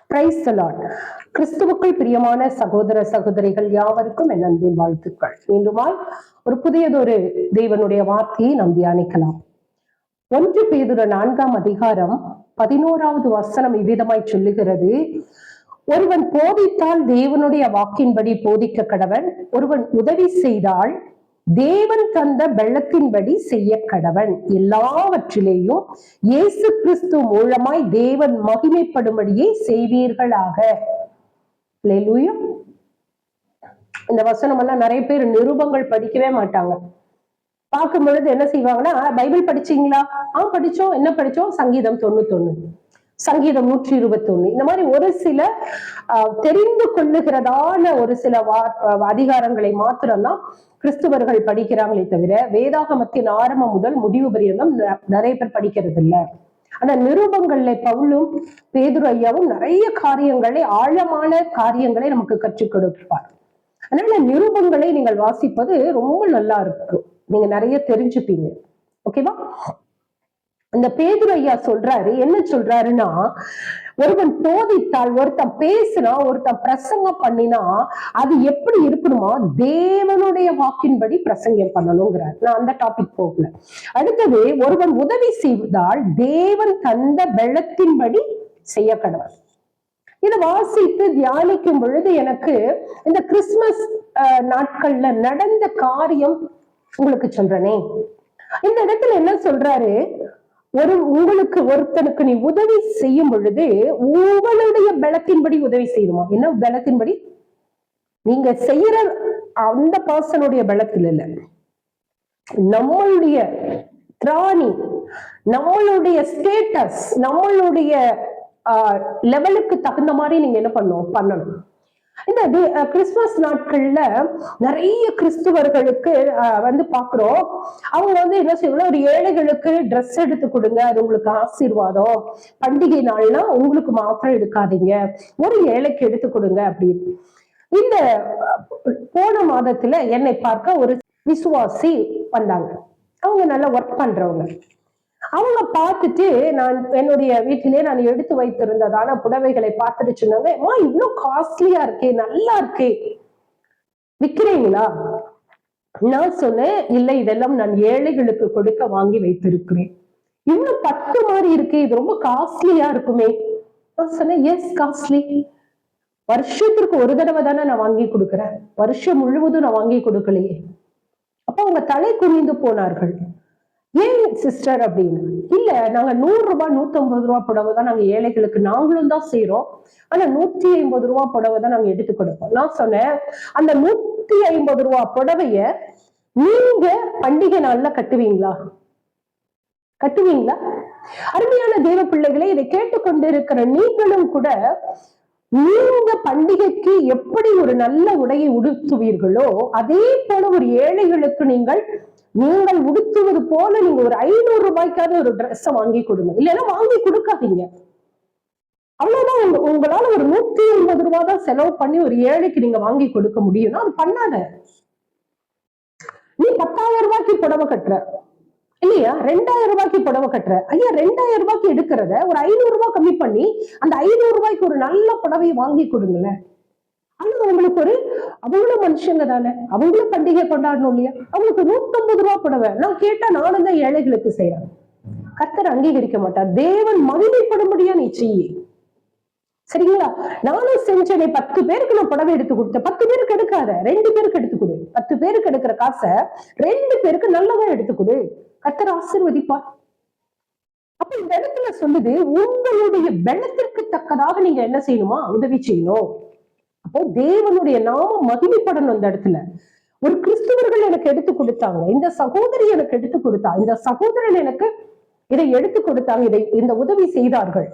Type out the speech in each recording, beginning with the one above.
Praise the Lord. கிறிஸ்துவுக்குள் பிரியமான சகோதர சகோதரிகள் யாவருக்கும் என் அன்பின் வாழ்த்துக்கள். மீண்டுமாய் ஒரு புதியதொரு தேவனுடைய வார்த்தையை நாம் தியானிக்கலாம். 1 பேதுரு 4ஆம் அதிகாரம் 11வது வசனம் இவ்விதமாய் சொல்லுகிறது: ஒருவன் போதித்தால் தேவனுடைய வாக்கின்படி போதிக்க கடவன், ஒருவன் உதவி செய்தால் தேவன் தந்த பெள்ளத்தின்படி செய்ய கடவன். எல்லாவற்றிலேயும் இயேசு கிறிஸ்து மூலமாய் தேவன் மகிமைப்படும்படியே செய்வீர்களாக. அல்லேலூயா. இந்த வசனம் எல்லாம் நிறைய பேர் நிருபங்கள் படிக்கவே மாட்டாங்க. பார்க்கும் பொழுது என்ன செய்வாங்கன்னா, பைபிள் படிச்சீங்களா? படிச்சோம். என்ன படிச்சோம்? சங்கீதம் 91, சங்கீதம் 121, இந்த மாதிரி ஒரு சில தெரிந்து கொள்ளுகிறதான ஒரு சில அதிகாரங்களை மாத்திரம்தான் கிறிஸ்துவர்கள் படிக்கிறாங்களே தவிர வேதாகமத்தின் ஆரம்பம் முதல் முடிவு பரியந்தம் நிறைய பேர் படிக்கிறது இல்லை. ஆனா நிருபங்கள்ல பவுலும் பேதுரு ஐயாவும் நிறைய காரியங்களை, ஆழமான காரியங்களை நமக்கு கற்றுக் கொடுப்பார். அதனால நிருபங்களை நீங்கள் வாசிப்பது ரொம்ப நல்லா இருக்கும். நீங்க நிறைய தெரிஞ்சுப்பீங்க. ஓகேவா? இந்த பேதுரு ஐயா சொல்றாரு, என்ன சொல்றாருன்னா, ஒருவன் போதித்தால், ஒருத்தன் பேசினா, ஒருத்தன் பிரசங்கம் பண்ணினா அது எப்படி இருக்கணுமா? தேவனுடைய வாக்கின்படி பிரசங்கம் பண்ணணுங்கிறார். நான் அந்த டாபிக் போகல. அடுத்தது, ஒருவன் உதவி செய்வதால் தேவன் தந்த பெள்ளத்தின்படி செய்ய கடவன். இதை வாசித்து தியானிக்கும் பொழுது எனக்கு இந்த கிறிஸ்துமஸ் நாட்கள்ல நடந்த காரியம் உங்களுக்கு சொல்றனே. இந்த இடத்துல என்ன சொல்றாரு? உங்களுக்கு ஒருத்தனுக்கு நீ உதவி செய்யும் பொழுது உங்களுடைய பலத்தின்படி உதவி செய்யணுமா? என்ன பலத்தின்படி? நீங்க செய்யற அந்த பர்சனுடைய பலத்தில் இல்ல, நம்மளுடைய திராணி, நம்மளுடைய ஸ்டேட்டஸ், நம்மளுடைய லெவலுக்கு தகுந்த மாதிரி நீங்க என்ன பண்ணணும். இந்த கிறிஸ்துமஸ் நாட்கள்ல நிறைய கிறிஸ்துவர்களுக்கு பாக்குறோம். அவங்க என்ன செய்யணும், ஒரு ஏழைகளுக்கு ட்ரெஸ் எடுத்து கொடுங்க, அது உங்களுக்கு ஆசீர்வாதம். பண்டிகை நாள்னா உங்களுக்கு மாத்திரம் எடுக்காதீங்க, ஒரு ஏழைக்கு எடுத்து கொடுங்க அப்படின்னு. இந்த போன மாதத்துல என்னை பார்க்க ஒரு விசுவாசி வந்தாங்க. அவங்க நல்லா ஒர்க் பண்றவங்க. அவங்க பார்த்துட்டு, நான் என்னுடைய வீட்டிலே நான் எடுத்து வைத்திருந்ததான புடவைகளை பார்த்துட்டு சொன்னாங்க, இவ்வளவு காஸ்ட்லியா இருக்கே, நல்லா இருக்கே, விற்கிறீங்களா? நான் சொன்னேன், இல்லை, இதெல்லாம் நான் ஏழைகளுக்கு கொடுக்க வாங்கி வைத்திருக்கிறேன். இன்னும் 10 மாதிரி இருக்கு, இது ரொம்ப காஸ்ட்லியா இருக்குமே. நான் சொன்னேன், எஸ், காஸ்ட்லி. வருஷத்திற்கு ஒரு தடவை தானே நான் வாங்கி கொடுக்குறேன், வருஷம் முழுவதும் நான் வாங்கி கொடுக்கலையே. அப்ப அவங்க தலை குனிந்து போனார்கள். ஏன் சிஸ்டர் அப்படின்னு? இல்ல, நாங்க 100 ரூபாய் 150 ரூபாய் புடவை தான் நாங்க ஏழைகளுக்கு நாங்களும் தான் செய்யறோம், ஆனா 150 ரூபாய் புடவை தான் நாங்க எடுத்து கொடுப்போம். நான் சொன்னேன், அந்த 150 ரூபாய் புடவைய நீங்க பண்டிகை நாள்ல கட்டுவீங்களா? அருமையான தேவ பிள்ளைகளை, இதை கேட்டுக்கொண்டு இருக்கிற நீங்களும் கூட, நீங்க பண்டிகைக்கு எப்படி ஒரு நல்ல உடையை உடுத்துவீர்களோ அதே போல ஒரு ஏழைகளுக்கு நீங்கள் உடுத்துவது போல நீங்க ஒரு 500 ரூபாய்க்காவது ஒரு ட்ரெஸ் வாங்கி கொடுங்க. இல்லைன்னா வாங்கி கொடுக்காதீங்க. அவ்வளவுதான். உங்களால ஒரு 150 ரூபாய் தான் செலவு பண்ணி ஒரு ஏழைக்கு நீங்க வாங்கி கொடுக்க முடியும்னா அது பண்ணாத. நீ 10,000 ரூபாய்க்கு புடவை கட்டுற இல்லையா, 2,000 ரூபாய்க்கு புடவை கட்டுற. ஐயா, 2,000 ரூபாய்க்கு எடுக்கிறத ஒரு 500 ரூபாய் கம்மி பண்ணி அந்த 500 ரூபாய்க்கு ஒரு நல்ல புடவையை வாங்கி கொடுங்களேன். ஆனா அவங்களுக்கு அவங்களும் மனுஷங்க தானே, அவங்களும் பண்டிகை கொண்டாடணும் இல்லையா? அவங்களுக்கு 150 ரூபாய் புடவை. நான் கேட்டா, நானும் தான் ஏழைகளுக்கு செய்யறேன். கர்த்தர் அங்கீகரிக்க மாட்டார். தேவன் மகிமைப்படும்படியா நீ செய்ய. சரிங்களா? நானும் செஞ்சேனே, 10 பேருக்கு நான் புடவை எடுத்து கொடுத்தேன். 10 பேருக்கு எடுக்காத, 2 பேருக்கு எடுத்து கொடு. 10 பேருக்கு எடுக்கிற காசை 2 பேருக்கு நல்லதா எடுத்து கொடு. கர்த்தர் ஆசீர்வதிப்பார். அப்ப இந்த இடத்துல சொல்லுது, உங்களுடைய பலத்திற்கு தக்கதாக நீங்க என்ன செய்யணுமா? உதவி செய்யணும். அப்போ தேவனுடைய நாமம் மகிமைப்படணும். இந்த இடத்துல ஒரு கிறிஸ்துவர்கள் எனக்கு எடுத்து கொடுத்தாங்க, இந்த சகோதரி எனக்கு எடுத்து கொடுத்தா, இந்த சகோதரன் எனக்கு இதை எடுத்து கொடுத்தாங்க, இந்த உதவி செய்தார்கள்.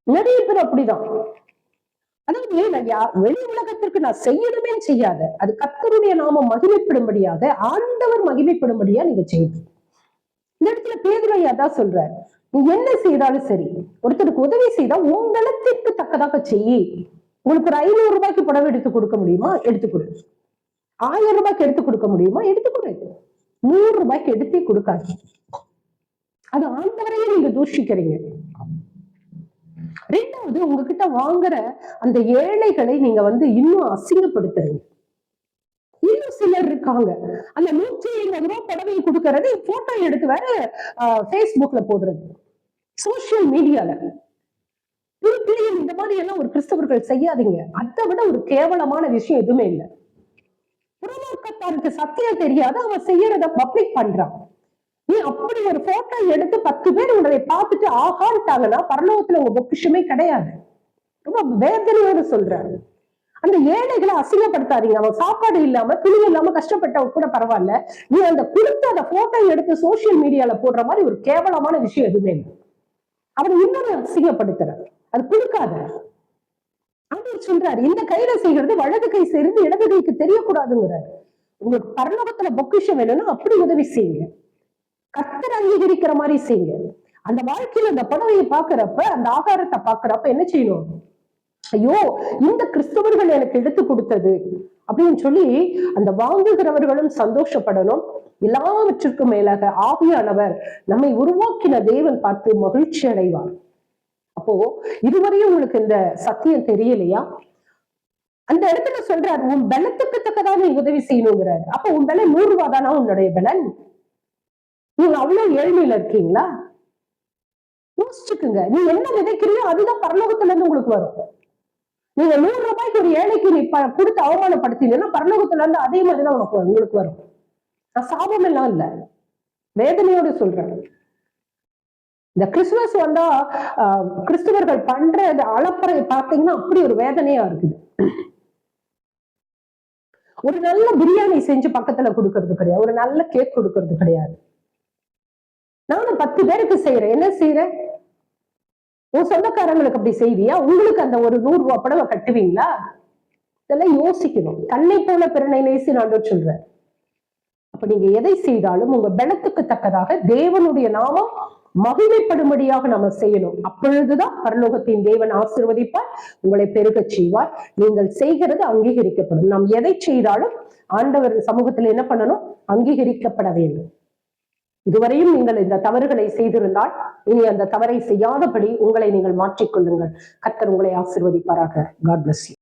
நிறைய பேர் அப்படிதான். அதாவது வெளி உலகத்திற்கு நான் செய்யணுமே செய்யாத, அது கர்த்தருடைய நாமம் மகிமைப்படும்படியாக, ஆண்டவர் மகிமைப்படும்படியா நீங்க செய்யணும். இந்த இடத்துல பேதுரு ஐயா தான் சொல்றாரு, நீ என்ன செய்தாலும் சரி, ஒருத்தருக்கு உதவி செய்தா உங்களத்திற்கு தக்கதாக செய்யி. உங்களுக்கு ஒரு 500 ரூபாய்க்கு புடவை எடுத்து கொடுக்க முடியுமா? எடுத்துக்கொடு. 1000 ரூபாய்க்கு எடுத்து கொடுக்க முடியுமா? எடுத்துக்கொடு. 100 ரூபாய்க்கு எடுத்தே கொடுக்காது. அது ஆண்டவரையே நீங்க தூஷிக்கிறீங்க. ரெண்டாவது, உங்ககிட்ட வாங்குற அந்த ஏழைகளை நீங்க இன்னும் அசிங்கப்படுத்துறீங்க. இன்னும் சிலர் இருக்காங்க, அந்த 150 ரூபாய் புடவையை கொடுக்கறது போட்டோ எடுத்து வேற Facebookல போடுறது, சோசியல் மீடியால. இந்த மாதிரி எல்லாம் ஒரு கிறிஸ்தவர்கள் செய்யாதீங்க. அதை விட ஒரு கேவலமான விஷயம் எதுவுமே இல்லை. புறநோக்கத்தாருக்கு சத்தியம் தெரியாது, அவன் செய்யறத பப்ளிக் பண்றான். நீ அப்படி ஒரு போட்டோ எடுத்து 10 பேர் உங்களை பார்த்துட்டு ஆகான்ட்டாங்கன்னா பரலோகத்துல உங்க பொக்கிஷமே கிடையாது. ரொம்ப வேதனையோடு சொல்றாரு. அந்த ஏழைகளை அசிங்கப்படுத்தாதீங்க. அவன் சாப்பாடு இல்லாம துணி இல்லாம கஷ்டப்பட்டவங்க கூட பரவாயில்ல, நீ அந்த கொடுத்த அந்த போட்டோ எடுத்து சோசியல் மீடியால போடுற மாதிரி ஒரு கேவலமான விஷயம் எதுவுமே இல்லை. அவனை இன்னொரு அசிங்கப்படுத்துற, அது கொடுக்காத. ஆண்டவர் சொல்றாரு, இந்த கையில செய்கிறது வலது கை சேர்ந்து இடது கைக்கு தெரியக்கூடாதுங்கிறாரு. உங்களுக்கு பரலோகத்துல பொக்கிஷம் வேணும்னா அப்படி உதவி செய்யுங்க, கர்த்தர் அங்கீகரிக்கிற மாதிரி செய்யுங்க. அந்த வாழ்க்கையில அந்த புடவையை பாக்குறப்ப, அந்த ஆகாரத்தை பாக்குறப்ப என்ன செய்யணும்? ஐயோ, இந்த கிறிஸ்தவர்கள் எனக்கு எடுத்து கொடுத்தது அப்படின்னு சொல்லி அந்த வாங்குகிறவர்களும் சந்தோஷப்படணும். எல்லாவற்றிற்கும் மேலாக ஆவியானவர் நம்மை உருவாக்கின தேவன் பார்த்து மகிழ்ச்சி அடைவார். அப்போ இதுவரையும் உங்களுக்கு இந்த சத்தியம் தெரியலையா? அந்த இடத்துல சொல்றாரு, உன் பலத்துக்கு தக்கதான் நீ உதவி செய்யணுங்கிறாரு. அப்ப உன் பல 100 ரூபாய் தானா உன்னுடைய பலன்? நீங்க அவ்வளவு ஏழ்மையில இருக்கீங்களா? யோசிச்சுக்குங்க. நீ என்ன விதைக்கிறியோ அதுதான் பரலோகத்துல இருந்து உங்களுக்கு வரும். நீங்க 100 ரூபாய்க்கு ஒரு ஏழைக்கு நீ கொடுத்து அவமானப்படுத்தீங்கன்னா பரலோகத்துல இருந்து அதே மாதிரிதான் உங்களுக்கு வரும். நான் சாபம் எல்லாம் இல்ல, வேதனையோடு சொல்றேன். இந்த கிறிஸ்துமஸ் வந்தா கிறிஸ்துவர்கள் பண்ற அலப்பறை பார்த்தீங்கன்னா அப்படி ஒரு வேதனையா இருக்குது. ஒரு நல்ல பிரியாணி செஞ்சு பக்கத்துல கொடுக்கறது கிடையாது, ஒரு நல்ல கேக் கொடுக்கறது கிடையாது. நானும் 10 பேருக்கு செய்யறேன். என்ன செய்யறேன்? உன் சொந்தக்காரங்களுக்கு அப்படி செய்வியா? உங்களுக்கு அந்த ஒரு 100 ரூபாய் புடவை கட்டுவீங்களா? இதெல்லாம் யோசிக்கணும். தன்னை போல பிறனை நேசி நான் சொல்றேன். அப்ப நீங்க எதை செய்தாலும் உங்க பலத்துக்கு தக்கதாக தேவனுடைய நாமம் மகிமைப்படும்படியாக நம்ம செய்யணும். அப்பொழுதுதான் பரலோகத்தின் தேவன் ஆசீர்வதிப்பார், உங்களை பெருகச் செய்வார். நீங்கள் செய்கிறது அங்கீகரிக்கப்படும். நாம் எதை செய்தாலும் ஆண்டவர் சமூகத்தில் என்ன பண்ணணும்? அங்கீகரிக்கப்பட வேண்டும். இதுவரையும் நீங்கள் இந்த தவறுகளை செய்திருந்தால் இனி அந்த தவறை செய்யாதபடி உங்களை நீங்கள் மாற்றிக்கொள்ளுங்கள். கர்த்தர் உங்களை ஆசீர்வதிப்பாராக. God bless you.